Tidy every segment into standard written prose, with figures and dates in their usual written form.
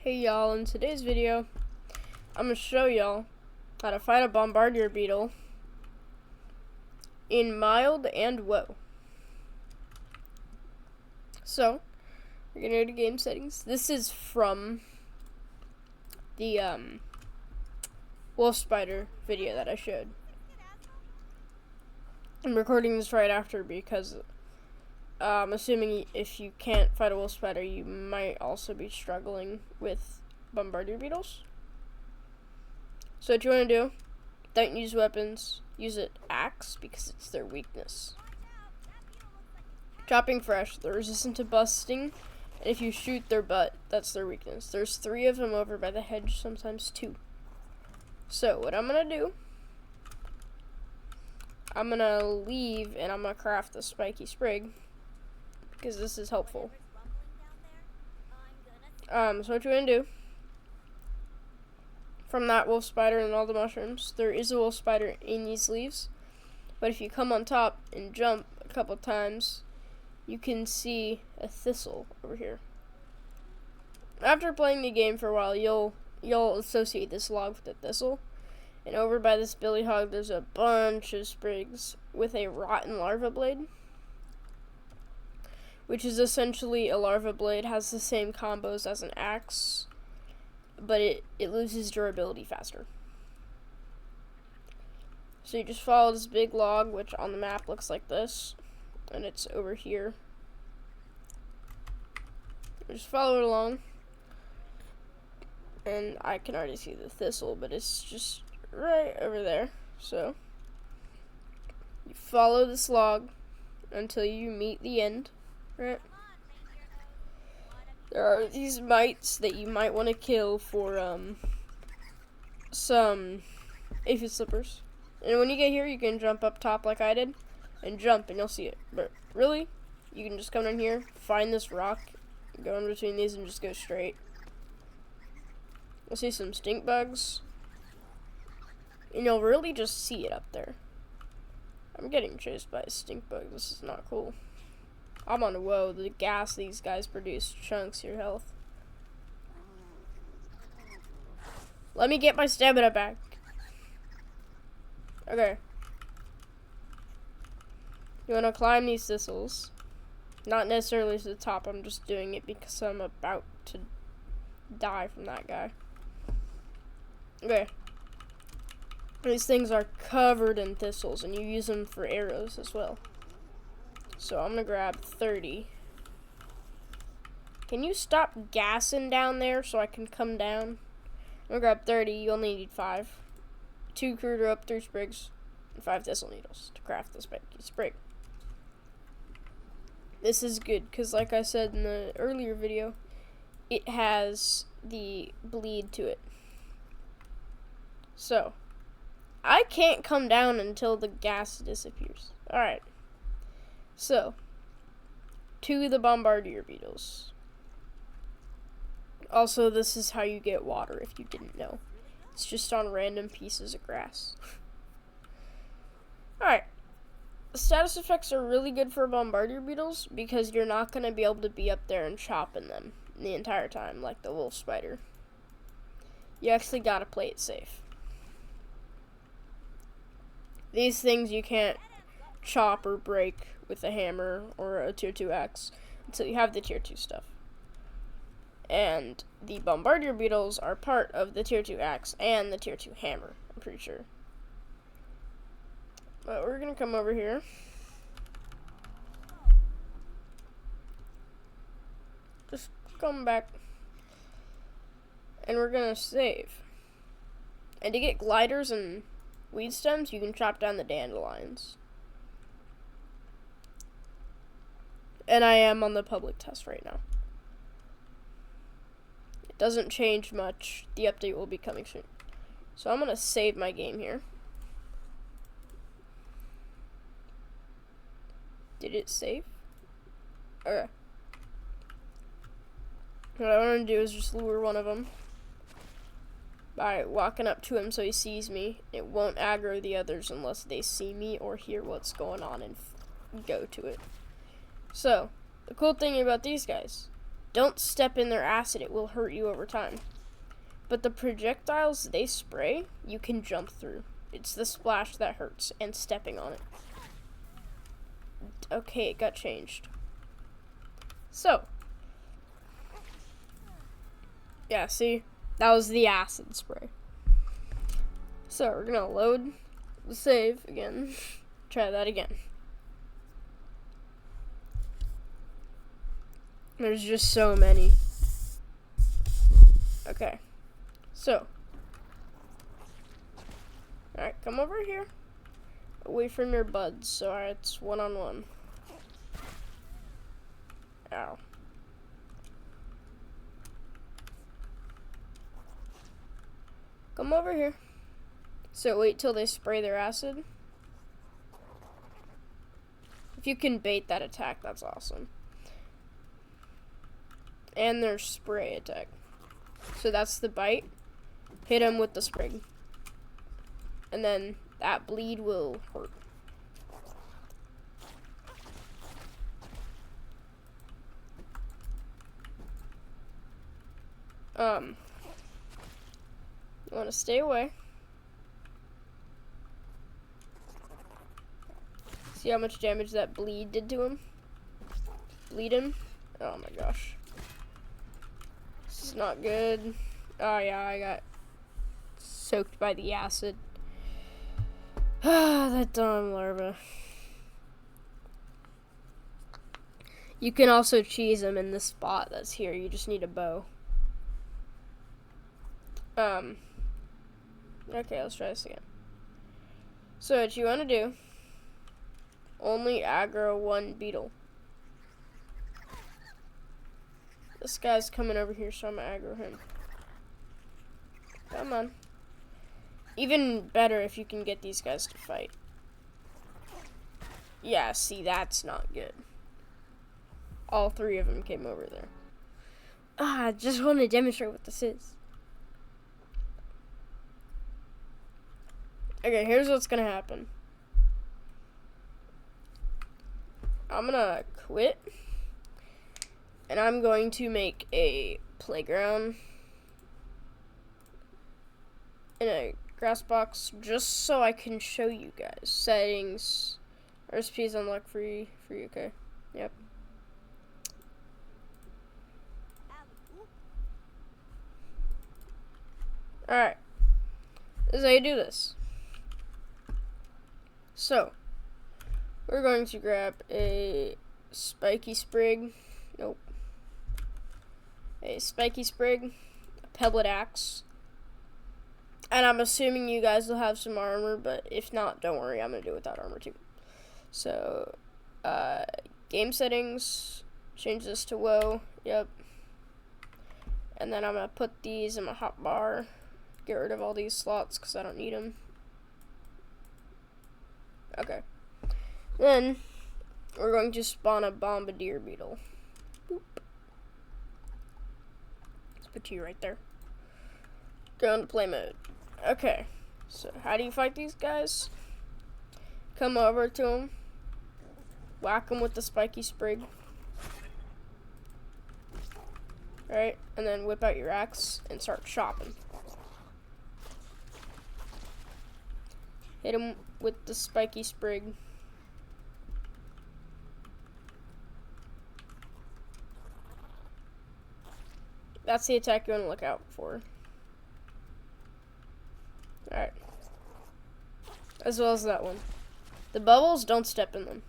Hey y'all, in today's video, I'm going to show y'all how to fight a bombardier beetle in mild and woe. So, we're going to go to game settings. This is from the wolf spider video that I showed. I'm recording this right after because assuming if you can't fight a wolf spider, you might also be struggling with bombardier beetles. So what you want to do, don't use weapons, use an axe because it's their weakness. Chopping fresh, they're resistant to busting, and if you shoot their butt, that's their weakness. There's 3 of them over by the hedge, sometimes 2. So what I'm going to do, I'm going to leave and I'm going to craft the spiky sprig because this is helpful. So what you want to do, from that wolf spider and all the mushrooms, there is a wolf spider in these leaves, but if you come on top and jump a couple times, you can see a thistle over here. After playing the game for a while, you'll associate this log with a thistle, and over by this billy hog there's a bunch of sprigs with a rotten larva blade, which is essentially a larva blade, has the same combos as an axe, but it loses durability faster. So you just follow this big log, which on the map looks like this, and it's over here. Just follow it along, and I can already see the thistle, but it's just right over there. So you follow this log until you meet the end, right? There are these mites that you might want to kill for some aphid slippers. And when you get here, you can jump up top like I did, and jump and you'll see it. But really, you can just come down here, find this rock, go in between these and just go straight. You'll see some stink bugs, and you'll really just see it up there. I'm getting chased by a stink bug. This is not cool. I'm on a whoa. The gas these guys produce chunks your health. Let me get my stamina back. Okay. You want to climb these thistles. Not necessarily to the top. I'm just doing it because I'm about to die from that guy. Okay. These things are covered in thistles, and you use them for arrows as well. So I'm gonna grab 30. Can you stop gassing down there so I can come down? I'm gonna grab 30. You only need 5. 2 crude rope, 3 sprigs, and 5 thistle needles to craft the spiky sprig. This is good because, like I said in the earlier video, it has the bleed to it. So I can't come down until the gas disappears. Alright. So, to the bombardier beetles. Also, this is how you get water if you didn't know. It's just on random pieces of grass. Alright. The status effects are really good for bombardier beetles because you're not going to be able to be up there and chopping them the entire time like the wolf spider. You actually got to play it safe. These things you can't chop or break with a hammer or a tier 2 axe until you have the tier 2 stuff. And the bombardier beetles are part of the tier 2 axe and the tier 2 hammer, I'm pretty sure. But we're gonna come over here. Just come back. And we're gonna save. And to get gliders and weed stems, you can chop down the dandelions. And I am on the public test right now. It doesn't change much. The update will be coming soon. So I'm going to save my game here. Did it save? Okay. What I want to do is just lure one of them by walking up to him so he sees me. It won't aggro the others unless they see me or hear what's going on and go to it. So, the cool thing about these guys don't step in their acid. It will hurt you over time. But the projectiles they spray, you can jump through. It's the splash that hurts and stepping on it. Okay, it got changed. So, yeah, see? That was the acid spray. So, we're gonna load the save again. Try that again. There's just so many. Okay. So. Alright, come over here. Away from your buds. So, alright, it's one-on-one. Ow. Come over here. So, wait till they spray their acid. If you can bait that attack, that's awesome. And their spray attack. So that's the bite. Hit him with the sprig. And then that bleed will hurt. You want to stay away. See how much damage that bleed did to him? Bleed him? Oh my gosh. This is not good. Oh yeah, I got soaked by the acid. Ah, that darn larva. You can also cheese them in this spot that's here. You just need a bow. Okay, let's try this again. So what you want to do, only aggro one beetle. This guy's coming over here, so I'm gonna aggro him. Come on. Even better if you can get these guys to fight. Yeah, see, that's not good. All three of them came over there. I just want to demonstrate what this is. Okay, here's what's gonna happen. I'm gonna quit. And I'm going to make a playground in a grass box just so I can show you guys. Settings. Recipes unlock free, okay. Yep. Alright. This is how you do this. So, we're going to grab a spiky sprig. Nope. A spiky sprig, a pebblet axe, and I'm assuming you guys will have some armor, but if not, don't worry, I'm going to do it without armor too. So, game settings, change this to whoa, yep, and then I'm going to put these in my hotbar, get rid of all these slots because I don't need them. Okay, then we're going to spawn a bombardier beetle. Boop. Let's put you right there. Go into play mode. Okay, so how do you fight these guys? Come over to them, whack them with the spiky sprig. Alright, and then whip out your axe and start chopping. Hit him with the spiky sprig. That's the attack you want to look out for. Alright. As well as that one. The bubbles, don't step in them.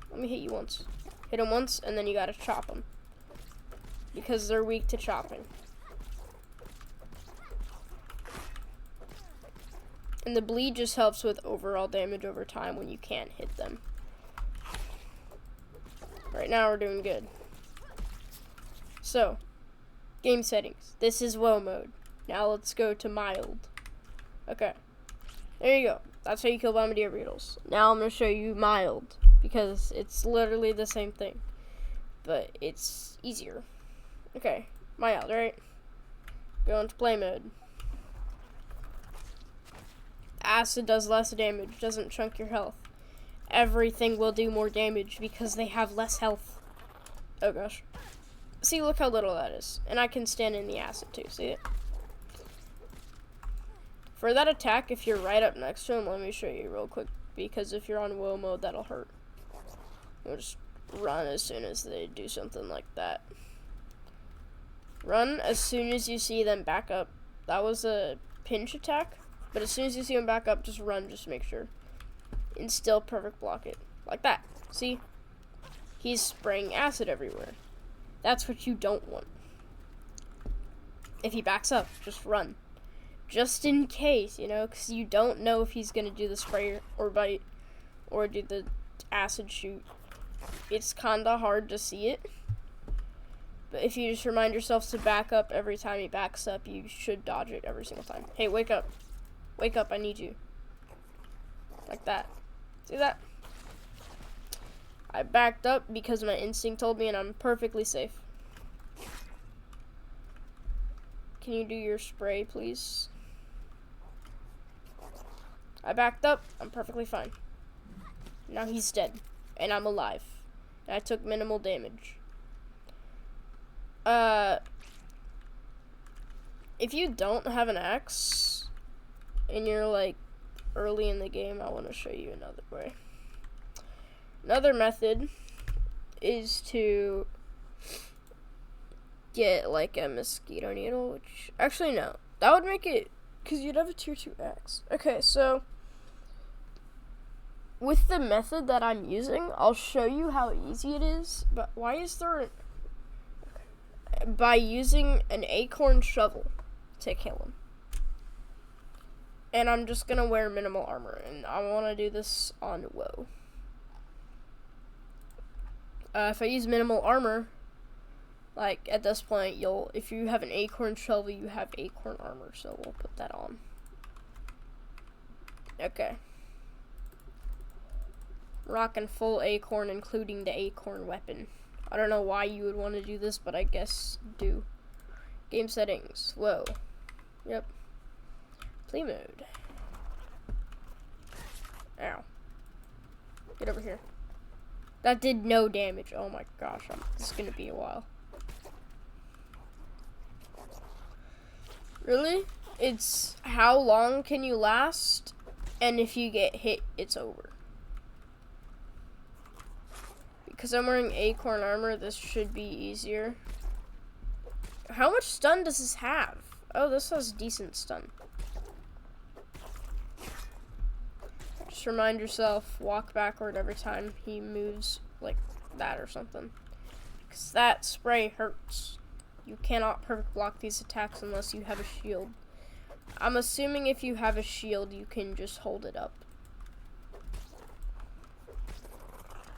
Let me hit you once. Hit them once, and then you gotta chop them. Because they're weak to chopping. And the bleed just helps with overall damage over time when you can't hit them. Right now we're doing good. So, game settings. This is woe mode. Now let's go to mild. Okay. There you go. That's how you kill bombardier beetles. Now I'm going to show you mild. Because it's literally the same thing. But it's easier. Okay. Mild, right? Go into play mode. Acid does less damage. Doesn't chunk your health. Everything will do more damage because they have less health. Oh gosh. See, look how little that is. And I can stand in the acid too, see it? For that attack, if you're right up next to him, let me show you real quick. Because if you're on woe mode, that'll hurt. You'll just run as soon as they do something like that. Run as soon as you see them back up. That was a pinch attack. But as soon as you see them back up, just run, just make sure. And still perfect block it. Like that. See? He's spraying acid everywhere. That's what you don't want. If he backs up, just run. Just in case, you know, because you don't know if he's going to do the spray or bite or do the acid shoot. It's kind of hard to see it. But if you just remind yourself to back up every time he backs up, you should dodge it every single time. Hey, wake up. Wake up, I need you. Like that. See that? I backed up because my instinct told me, and I'm perfectly safe. Can you do your spray, please? I backed up. I'm perfectly fine. Now he's dead. And I'm alive. And I took minimal damage. If you don't have an axe, and you're, like, early in the game, I want to show you another way. Another method is to get, like, a mosquito needle, which, actually, no. That would make it, because you'd have a tier 2 axe. Okay, so with the method that I'm using, I'll show you how easy it is, but why is there by using an acorn shovel to kill him. And I'm just gonna wear minimal armor, and I want to do this on woe. If I use minimal armor, like at this point, if you have an acorn shovel, you have acorn armor, so we'll put that on. Okay. Rocking full acorn, including the acorn weapon. I don't know why you would want to do this, but I guess do. Game settings. Whoa. Yep. Play mode. Ow. Get over here. That did no damage. Oh my gosh. This is going to be a while. Really? It's how long can you last? And if you get hit, it's over. Because I'm wearing acorn armor, this should be easier. How much stun does this have? Oh, this has decent stun. Just remind yourself, walk backward every time he moves like that or something. Because that spray hurts. You cannot perfect block these attacks unless you have a shield. I'm assuming if you have a shield, you can just hold it up.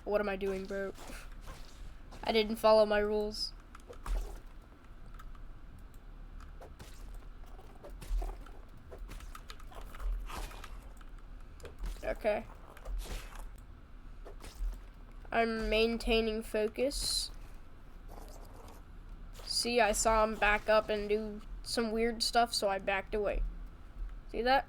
What am I doing, bro? I didn't follow my rules. Okay. I'm maintaining focus. See, I saw him back up and do some weird stuff, so I backed away. See that?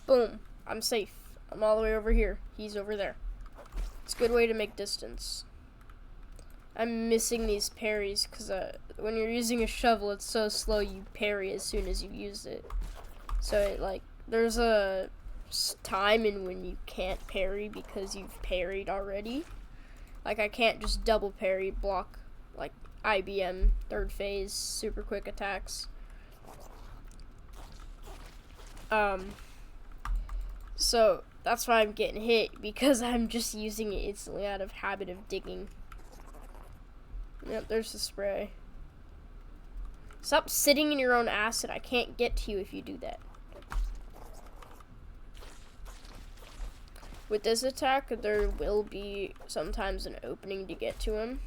Boom. I'm safe. I'm all the way over here. He's over there. It's a good way to make distance. I'm missing these parries because when you're using a shovel, it's so slow you parry as soon as you use it. So, there's a time in when you can't parry because you've parried already. Like, I can't just double parry, block, like, IBM, third phase, super quick attacks. So, that's why I'm getting hit, because I'm just using it instantly out of habit of digging. Yep, there's the spray. Stop sitting in your own acid. I can't get to you if you do that. With this attack, there will be sometimes an opening to get to him.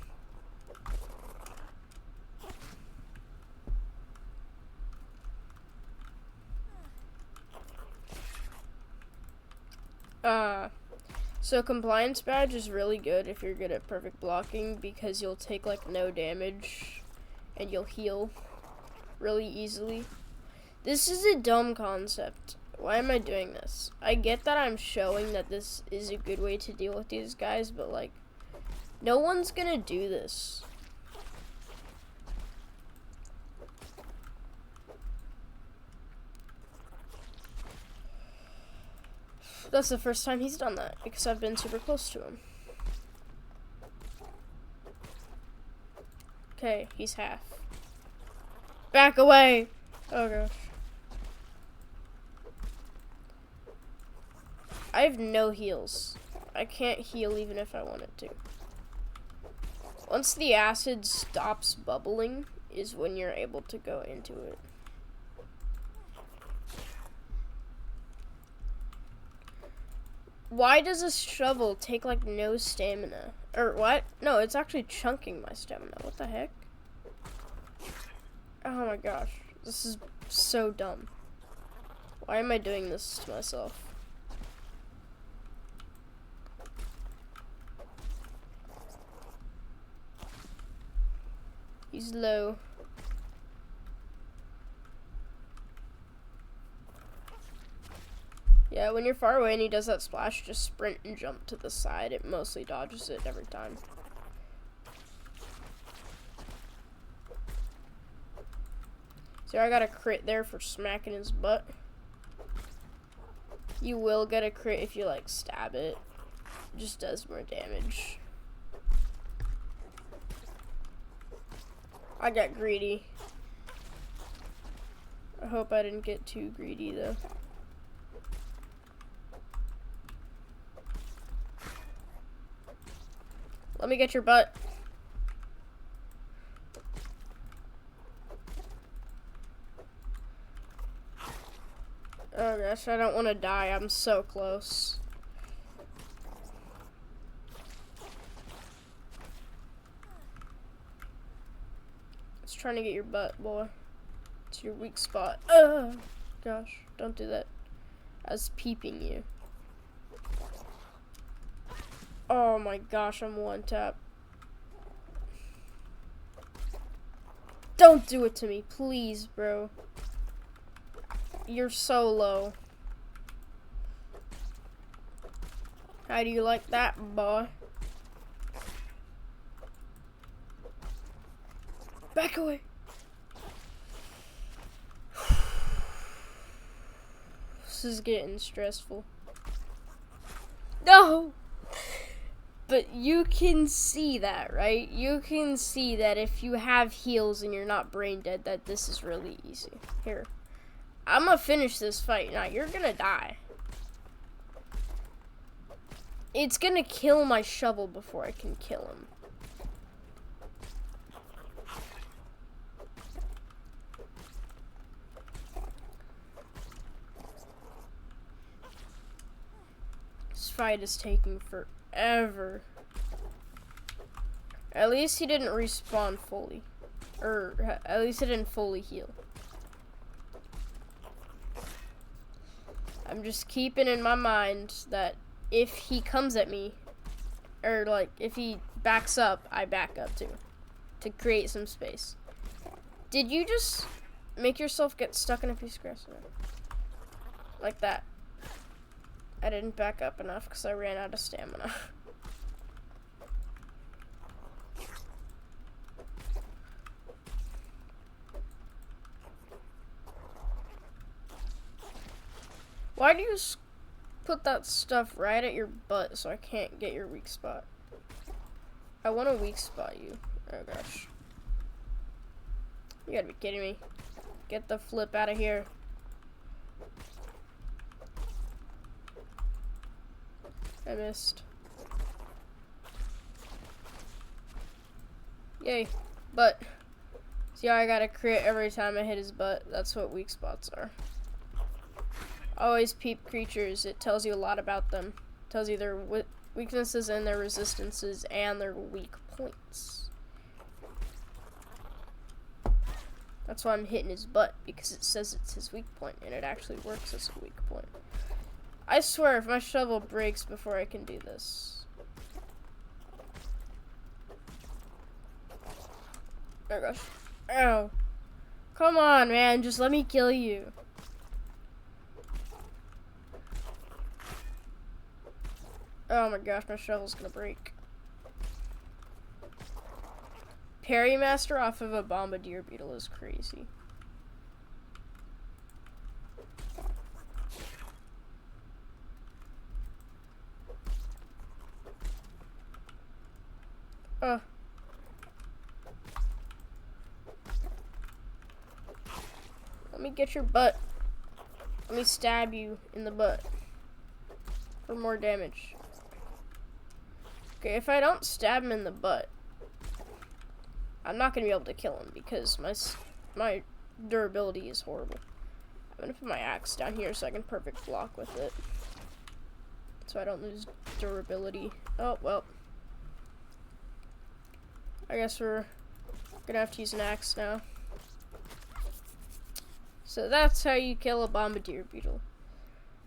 So compliance badge is really good if you're good at perfect blocking because you'll take like no damage and you'll heal really easily. This is a dumb concept. Why am I doing this? I get that I'm showing that this is a good way to deal with these guys, but like, no one's gonna do this. That's the first time he's done that, because I've been super close to him. Okay, he's half. Back away! Oh gosh. I have no heals. I can't heal even if I wanted to. Once the acid stops bubbling is when you're able to go into it. Why does this shovel take like no stamina? Or what? No, it's actually chunking my stamina. What the heck? Oh my gosh. This is so dumb. Why am I doing this to myself? He's low. Yeah, when you're far away and he does that splash, just sprint and jump to the side. It mostly dodges it every time. So I got a crit there for smacking his butt. You will get a crit if you like stab it. It just does more damage. I got greedy. I hope I didn't get too greedy though. Let me get your butt. Oh gosh, I don't want to die. I'm so close. It's trying to get your butt, boy. It's your weak spot. Oh gosh, don't do that. I was peeping you. Oh my gosh, I'm one tap. Don't do it to me, please, bro. You're so low. How do you like that, boy? Back away. This is getting stressful. No! But you can see that, right? You can see that if you have heals and you're not brain dead, that this is really easy. Here. I'm gonna finish this fight. Now, you're gonna die. It's gonna kill my shovel before I can kill him. This fight is taking forever. At least he didn't respawn fully. Or, at least he didn't fully heal. I'm just keeping in my mind that if he comes at me, or like if he backs up, I back up too, to create some space. Did you just make yourself get stuck in a piece of grass? Like that. I didn't back up enough because I ran out of stamina. Why do you put that stuff right at your butt so I can't get your weak spot? I want to weak spot you. Oh gosh. You gotta be kidding me. Get the flip out of here. I missed. Yay. Butt. See how I got a crit every time I hit his butt? That's what weak spots are. Always peep creatures. It tells you a lot about them. It tells you their weaknesses and their resistances and their weak points. That's why I'm hitting his butt, because it says it's his weak point, and it actually works as a weak point. I swear, if my shovel breaks before I can do this. Oh gosh. Ow. Come on, man. Just let me kill you. Oh my gosh, my shovel's gonna break. Parry master off of a bombardier beetle is crazy. Let me get your butt. Let me stab you in the butt for more damage. Okay, if I don't stab him in the butt, I'm not gonna be able to kill him because my durability is horrible. I'm gonna put my axe down here so I can perfect block with it, so I don't lose durability. Oh well. I guess we're gonna have to use an axe now. So that's how you kill a bombardier beetle.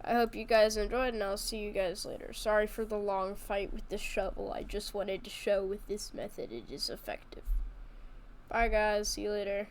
I hope you guys enjoyed, and I'll see you guys later. Sorry for the long fight with the shovel. I just wanted to show with this method it is effective. Bye guys, see you later.